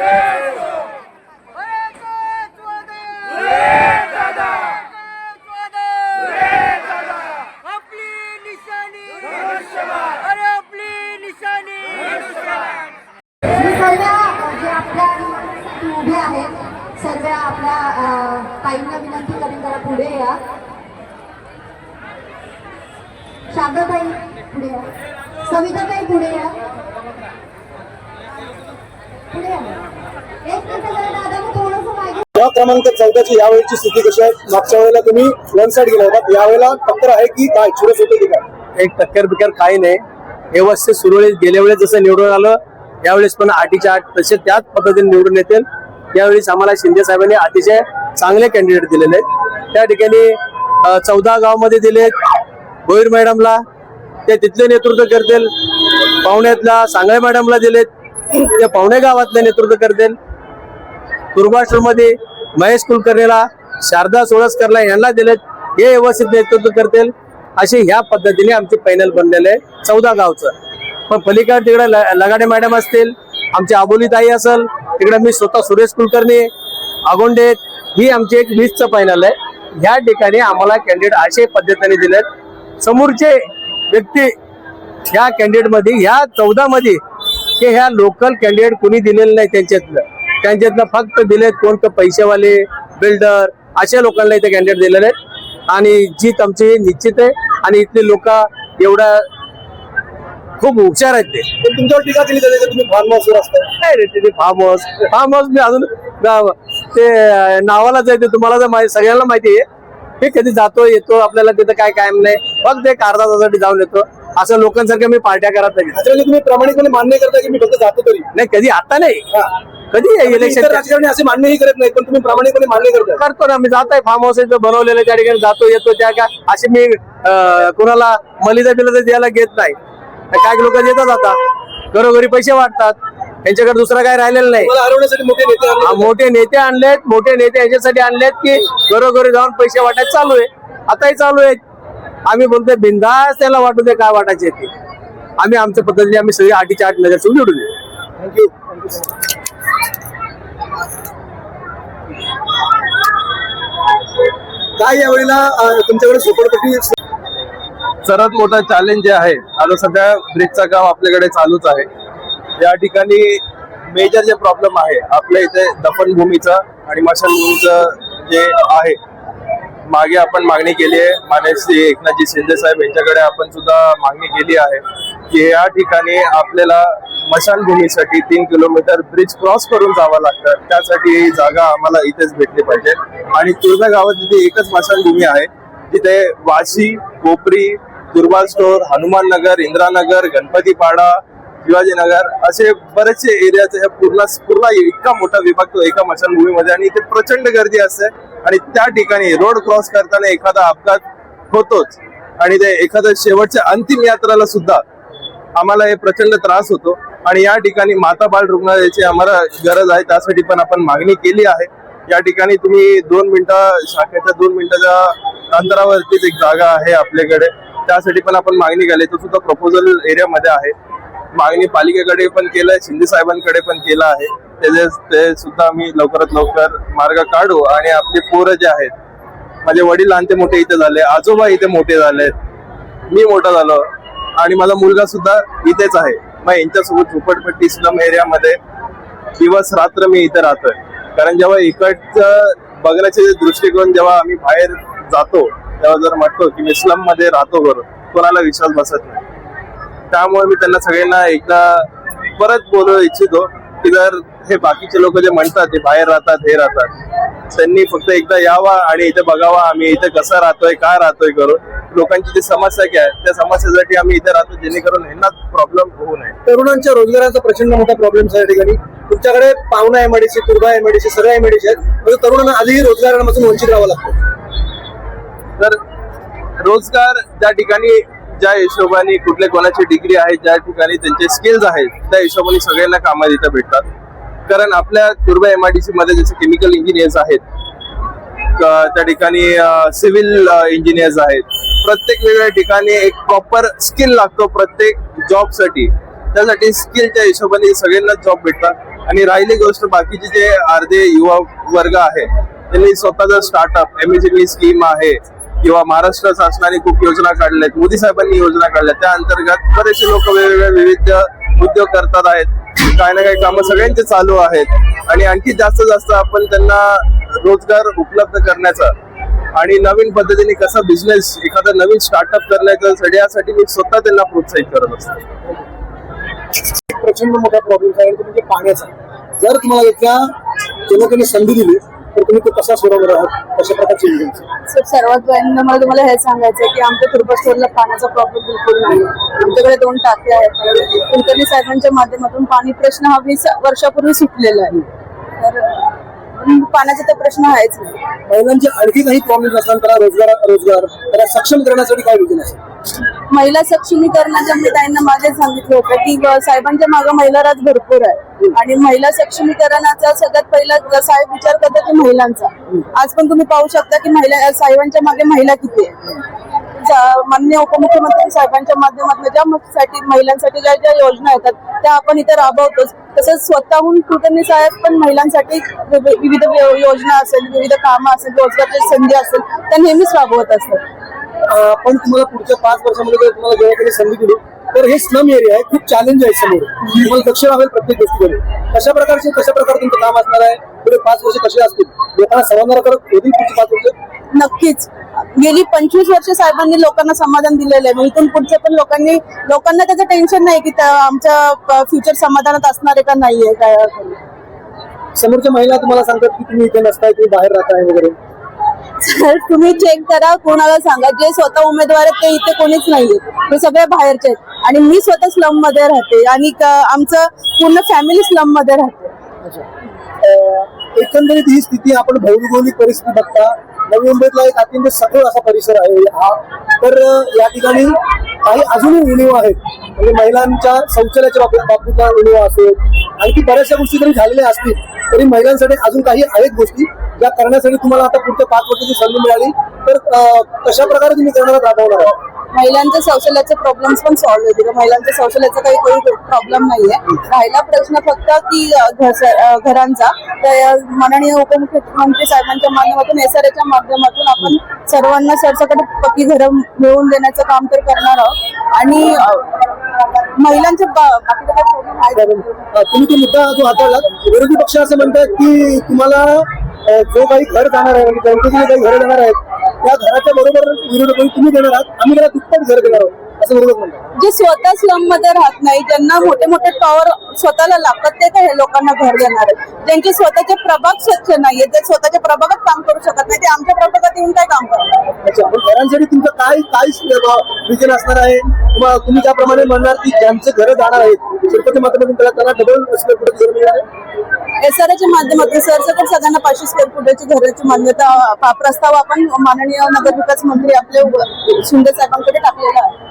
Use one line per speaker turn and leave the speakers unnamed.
सर्व आपल्या ताईंना विनंती करीन जरा पुढे या. शांताताई पुढे या. सविताताई पुढे या. पुढे या. एक मिनिट जरा दादा मी थोडंसं मागे.
क्रमांक 14 ची यावेळीची स्थिती कशी आहे? मागच्या वेळेला तुम्ही वन साइड गेला होता, यावेळेला टक्कर आहे की काय? चुरस होते की काय?
एक टक्कर बिकर काही नाही. व्यवस्थित सुरळीत गेल्या वेळेस जसं निवडून आलं यावेळेस पण 8च्या 8 तसे त्याच पद्धतीने निवडून येतील. यावेळेस आम्हाला शिंदे साहेबांनी अतिशय चांगले कॅन्डिडेट दिलेले आहेत. त्या ठिकाणी 14 गावामध्ये दिलेत. भोईर मॅडमला ते तिथले नेतृत्व करतील. पावण्यातला सांगळे मॅडमला दिलेत, ते पावणे गावातले नेतृत्व करतील. तुर्बाश्रमध्ये महेश कुलकर्णीला, शारदा सोळसकरला यांना दिलेत, हे व्यवस्थित नेतृत्व करतील. असे ह्या पद्धतीने आमचे पॅनल बनलेले आहे 14 गावचं. पण पलीकडे तिकडे लगाडे मॅडम असतील, आमची आबोलीताई असेल, तिकडे मी स्वतः सुरेश कुलकर्णी, आगोंडे, ही आमची एक 20चं पॅनल आहे. ह्या ठिकाणी आम्हाला कॅन्डिडेट अशा पद्धतीने दिलेत. समोरचे व्यक्ती ह्या कॅन्डिडेट मध्ये, ह्या 14 मध्ये हे ह्या लोकल कॅन्डिडेट कोणी दिलेलं नाही. त्यांच्यातलं फक्त दिलेत कोणतं पैसेवाले, बिल्डर, अशा लोकांना इथे कॅन्डिडेट दिलेले आहेत. आणि जीत आमची निश्चित आहे. आणि इथले लोक एवढा खूप हुशार आहेत. ते
तुमच्यावर टीका केली जाते तुम्ही फार्म हाऊसवर असता.
नाही रे, ते फार्म हाऊस मी अजून ते नावालाच आहे. ते तुम्हाला जर सगळ्यांना माहिती आहे. मी कधी जातो येतो, आपल्याला तिथं काय कायम नाही, फक्त एक अर्धा तासासाठी जाऊन येतो. असं लोकांसारखं मी पार्ट्या करत नाही.
तुम्ही प्रामाणिकपणे मान्य करता की मी फक्त जातो तरी?
नाही, कधी आता नाही, कधी इलेक्शन
राजकारणी असे मान्यही करत नाही, पण तुम्ही प्रामाणिकपणे मान्य करता.
करतो ना. मी जात आहे फार्म हाऊस बनवलेलं, त्या ठिकाणी जातो येतो. त्या का असे मी कोणाला मलिदा बिलिदा द्यायला घेत नाही. काही लोक देतात, आता घरोघरी पैसे वाटतात. यांच्याकडे दुसरा काय राहिलेलं नाही.
हरवण्यासाठी
मोठे नेते आणलेत. मोठे नेते याच्यासाठी आणलेत की घरोघरी जाऊन पैसे वाटायचं चालू आहे. आताही चालू आहे. आम्ही बोलतोय बिंदास त्याला वाटू दे, काय वाटायचे ते. आम्ही आमच्या पद्धतीने आम्ही सगळी 8च्या 8 नगरसेवक निवडून देऊ.
थँक्यू. काय यावेळेला तुमच्याकडे झोपडपट्टी
सर्वात मोठा चॅलेंज जे आहे, आता सध्या ब्रिजचा काम आपल्याकडे चालूच आहे. या ठिकाणी मेजर जे प्रॉब्लेम आहे आपल्या इथे दफनभूमीचा आणि मशानभूमीचं जे आहे, मागे आपण मागणी केली आहे. माननीय श्री एकनाथजी शिंदे साहेब यांच्याकडे आपण सुद्धा मागणी केली आहे की या ठिकाणी आपल्याला मशानभूमीसाठी 3 किलोमीटर ब्रिज क्रॉस करून जावं लागतं. त्यासाठी ही जागा आम्हाला इथेच भेटली पाहिजे. आणि तुर्भा गावात तिथे एकच मशानभूमी आहे. तिथे वाशी, कोपरी, दुर्बा स्टोर, हनुमान नगर, इंद्रानगर, गणपतीपाडा, शिवाजीनगर असे बरेचसे एरियाचे पूर्ण इतका मोठा विभाग तो एका मशानभूमीमध्ये. आणि इथे प्रचंड गर्दी असते. आणि त्या ठिकाणी रोड क्रॉस करताना एखादा अपघात होतोच. आणि ते एखाद्या शेवटच्या अंतिम यात्राला सुद्धा आम्हाला हे प्रचंड त्रास होतो. आणि या ठिकाणी माता बाल रुग्णालयाची आम्हाला गरज आहे. त्यासाठी पण आपण मागणी केली आहे. या ठिकाणी तुम्ही 2 मिनिटं शाखेच्या 2 मिनिटाच्या अंतरावरतीच एक जागा आहे आपल्याकडे. त्यासाठी पण आपण मागणी केली. तो सुद्धा प्रपोजल एरियामध्ये आहे. मागणी पालिकेकडे पण केलंय, शिंदे साहेबांकडे पण केलं आहे. ते सुद्धा आम्ही लवकरात लवकर मार्ग काढू. आणि आपले पोरं जे आहेत, माझे वडील लहान ते मोठे इथे झाले, आजोबा इथे मोठे झाले, मी मोठा झालो आणि माझा मुलगा सुद्धा इथेच आहे. मग यांच्यासोबत झोपडपट्टी स्लम एरियामध्ये दिवस रात्र मी इथे राहतोय. कारण जेव्हा इकडचं बघण्याचे दृष्टिकोन जेव्हा आम्ही बाहेर जातो तेव्हा जर म्हणतो की मी स्लम मध्ये राहतो करून, कोणाला विश्वास बसत नाही. त्यामुळे मी त्यांना सगळ्यांना एकदा परत बोलू इच्छितो की जर हे बाकीचे लोक जे म्हणतात ते बाहेर राहतात, हे राहतात, त्यांनी फक्त एकदा यावा आणि इथे बघावा आम्ही इथे कसं राहतोय, काय राहतोय करून. लोकांची जी समस्या काय आहे त्या समस्येसाठी आम्ही इथे राहतो, जेणेकरून यांना प्रॉब्लेम होऊ नये.
तरुणांच्या रोजगाराचा प्रचंड मोठा प्रॉब्लेम आहे या ठिकाणी. तुमच्याकडे पावना एमआयडीसी, तुर्भा एमआयडीसी, सगळ्या एमआयडीसी आहेत. तरुणांना आधीही रोजगारापासून वंचित राहावं लागतं.
तर रोजगार त्या ठिकाणी ज्या हिशोबाने कुठल्या कोणाची डिग्री आहे, ज्या ठिकाणी त्यांचे स्किल्स आहेत, त्या हिशोबाने सगळ्यांना कामं इथं भेटतात. कारण आपल्या तुर्भा एमआयडीसी मध्ये जसे केमिकल इंजिनियर्स आहेत, त्या ठिकाणी सिव्हिल इंजिनियर्स आहेत. प्रत्येक वेगळ्या ठिकाणी एक प्रॉपर स्किल लागतो प्रत्येक जॉबसाठी. त्यासाठी स्किलच्या हिशोबाने सगळ्यांना जॉब भेटतात. आणि राहिली गोष्ट बाकीचे जे अर्धे युवा वर्ग आहे त्यांनी स्वतःचा स्टार्टअप एमएसएमई स्कीम आहे किंवा महाराष्ट्र शासनाने खूप योजना काढल्यात, मोदी साहेबांनी योजना काढल्या, त्या अंतर्गत बरेचसे लोक वेगवेगळे विविध उद्योग करतात आहेत. काही ना काही कामं सगळ्यांचे चालू आहेत आणि आणखी जास्त जास्त आपण त्यांना रोजगार उपलब्ध करण्याचा आणि नवीन पद्धतीने कसा बिझनेस एखादा नवीन स्टार्टअप करण्याचा यासाठी मी स्वतः त्यांना प्रोत्साहित करत असतो.
प्रचंड मोठा प्रॉब्लेम आहे तो म्हणजे पाण्याचा. जर तुम्हाला इथल्या जनतेने संधी दिली तर तुम्ही तो कसा सोडवणार आहात, कशा प्रकारचे योजना?
सर्वात पहिल्यांदा मला तुम्हाला हे सांगायचं आहे की आमच्या तुर्बस्टोरला पाण्याचा प्रॉब्लेम बिलकुल नाही. आमच्याकडे 2 टाके आहेत. कुलकर्णी साहेबांच्या माध्यमातून पाणी प्रश्न हा 20 वर्षापूर्वी सुटलेला आहे. तर पाण्याचा तर प्रश्न आहेच नाही.
महिलांचे आणखी काही प्रॉब्लेम असतात त्याला रोजगार त्याला सक्षम करण्यासाठी काय योजना असेल?
महिला सक्षमीकरणाच्या मी त्यांना मागे सांगितलं होतं की साहेबांच्या मागे महिला राज भरपूर आहे आणि महिला सक्षमीकरणाचा सगळ्यात पहिला साहेब विचार करतात की महिलांचा. आज पण तुम्ही पाहू शकता की महिला साहेबांच्या मागे महिला किती आहे. माननीय उपमुख्यमंत्री साहेबांच्या माध्यमातून ज्यासाठी महिलांसाठी ज्या ज्या योजना येतात त्या आपण इथे राबवतोच. तसंच स्वतःहून कुलकर्णी साहेब पण महिलांसाठी विविध योजना असेल, विविध कामं असेल, रोजगारची संधी असेल त्या नेहमीच राबवत असतात.
पण तुम्हाला पुढच्या 5 वर्षामध्ये जर तुम्हाला जेव्हा काही संधी दिली तर हे स्लम एरिया आहे, खूप चॅलेंज आहे समोर. तुम्हाला लक्ष राहावेल प्रत्येक गोष्टीकडे. कशा प्रकारे तुमचं काम असणार आहे, पुढे 5 वर्ष कसे असतील, लोकांना समाधान करत होतील पुढची 5 वर्ष?
नक्कीच. गेली 25 वर्ष साहेबांनी लोकांना समाधान दिलेलं आहे. इथून पुढचे पण लोकांना त्याचं टेन्शन नाही की आमच्या फ्युचर समाधानात असणार आहे का नाहीये. काय
समोरच्या महिला तुम्हाला सांगतात की तुम्ही इथे नसताय, तुम्ही बाहेर राहताय वगैरे.
सर तुम्ही चेक करा, कोणाला सांगा, जे स्वतः उमेदवार आहेत ते इथे कोणीच नाहीये, ते सगळे बाहेरचे आहेत. आणि मी स्वतः स्लम मध्ये राहते आणि आमचं पूर्ण फॅमिली स्लम मध्ये राहते.
एकंदरीत ही स्थिती आपण भौगोलिक परिस्थिती बघता नवी मुंबईतला एक अत्यंत सखोल असा परिसर आहे हा. तर या ठिकाणी काही अजूनही उणीवा आहेत. म्हणजे महिलांच्या शौचालयाच्या बाबतीतला उणीवा असेल, आणखी बऱ्याचशा गोष्टी जरी झालेल्या असतील तरी महिलांसाठी अजून काही आहेत गोष्टी ज्या करण्यासाठी तुम्हाला आता पुढच्या 5 वर्षाची संधी मिळाली तर कशा प्रकारे तुम्ही करणार राबवणार आहात?
महिलांच्या शौचालयाचे प्रॉब्लेम्स पण सॉल्व्ह होतील. महिलांच्या शौचालयाचा काही प्रॉब्लेम नाहीये. राहिला प्रश्न फक्त की घरांचा. तर माननीय उपमुख्यमंत्री साहेबांच्या माध्यमातून SRAच्या माध्यमातून आपण सर्वांना सरसकट पक्की घरं मिळवून देण्याचं काम तर करणार आहोत. आणि महिलांचे बाकीचे काही प्रॉब्लेम आहेत.
तुम्ही तो मुद्दा जो हाताळला, विरोधी पक्ष असं म्हणतात की तुम्हाला जो काही घर जाणार आहे म्हणजे जनतेने काही घरं देणार आहेत त्या घराच्या बरोबर विरोधक तुम्ही देणार आहात, आम्ही त्याला दुप्पट घर देणार आहोत असं विरोधक म्हणतात.
जे स्वतः स्लम मध्ये राहत नाही, ज्यांना मोठे मोठे टॉवर स्वतःला लागतात ते काही लोकांना घर देणार आहेत. ज्यांचे स्वतःचे प्रभाग स्वच्छ नाहीये, ते स्वतःच्या प्रभागात काम करू शकत नाही, ते आमच्या प्रभागात येऊन काय काम करणार.
अच्छा, पण घरांसाठी तुमचं काय विजन असणार आहे? तुम्ही त्याप्रमाणे म्हणणार की ज्यांचे घरं जाणार आहेत शेतकऱ्याच्या माध्यमातून त्यांना डबल स्क्वेअर फुटाची घर मिळणार आहे?
SRAच्या माध्यमातून सरसकट सगळ्यांना 500 स्क्वेअर फुटाची घराची मान्यता प्रस्ताव आपण माननीय नगर विकास मंत्री आपले शिंदे साहेबांकडे टाकलेला आहे.